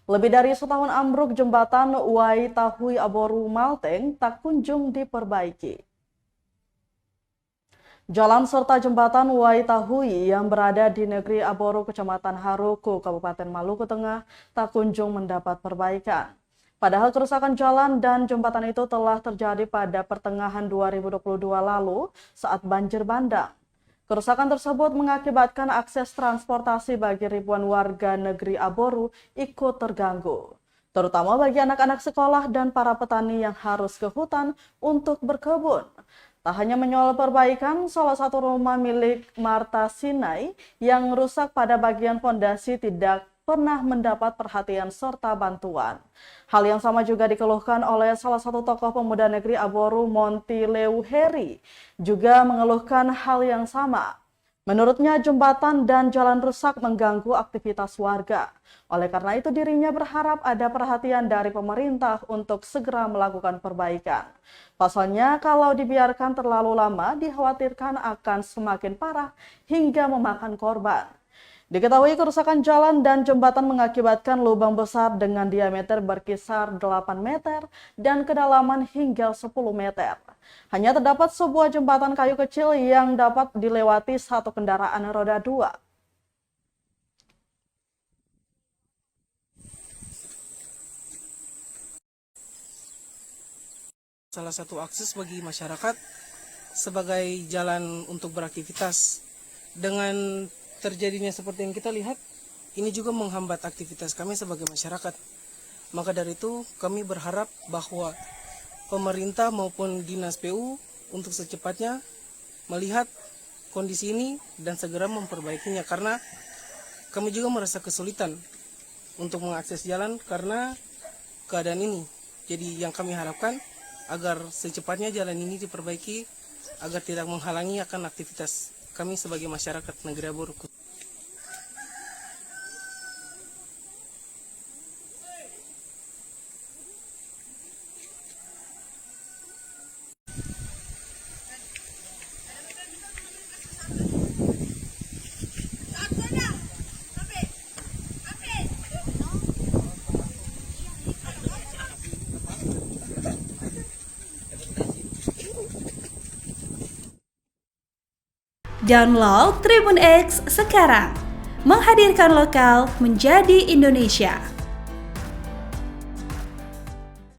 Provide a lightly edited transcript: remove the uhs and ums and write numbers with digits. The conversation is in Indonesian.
Lebih dari setahun ambruk jembatan Wai Tahui Aboru Malteng tak kunjung diperbaiki. Jalan serta jembatan Wai Tahui yang berada di negeri Aboru, Kecamatan Haruku, Kabupaten Maluku Tengah, tak kunjung mendapat perbaikan. Padahal kerusakan jalan dan jembatan itu telah terjadi pada pertengahan 2022 lalu saat banjir bandang. Kerusakan tersebut mengakibatkan akses transportasi bagi ribuan warga negeri Aboru ikut terganggu, terutama bagi anak-anak sekolah dan para petani yang harus ke hutan untuk berkebun. Tak hanya menyoal perbaikan, salah satu rumah milik Marta Sinai yang rusak pada bagian fondasi tidak pernah mendapat perhatian serta bantuan. Hal yang sama juga dikeluhkan oleh salah satu tokoh pemuda negeri Aboru, Monty Leuheri, juga mengeluhkan hal yang sama. Menurutnya, jembatan dan jalan rusak mengganggu aktivitas warga. Oleh karena itu, dirinya berharap ada perhatian dari pemerintah untuk segera melakukan perbaikan. Pasalnya, kalau dibiarkan terlalu lama, dikhawatirkan akan semakin parah hingga memakan korban. Diketahui kerusakan jalan dan jembatan mengakibatkan lubang besar dengan diameter berkisar 8 meter dan kedalaman hingga 10 meter. Hanya terdapat sebuah jembatan kayu kecil yang dapat dilewati satu kendaraan roda 2. Salah satu akses bagi masyarakat sebagai jalan untuk beraktivitas. Dengan terjadinya seperti yang kita lihat, ini juga menghambat aktivitas kami sebagai masyarakat. Maka dari itu kami berharap bahwa pemerintah maupun dinas PU untuk secepatnya melihat kondisi ini dan segera memperbaikinya, karena kami juga merasa kesulitan untuk mengakses jalan karena keadaan ini. Jadi yang kami harapkan agar secepatnya jalan ini diperbaiki agar tidak menghalangi akan aktivitas kami sebagai masyarakat negeri Aboru. Download Tribun X sekarang, menghadirkan lokal menjadi Indonesia.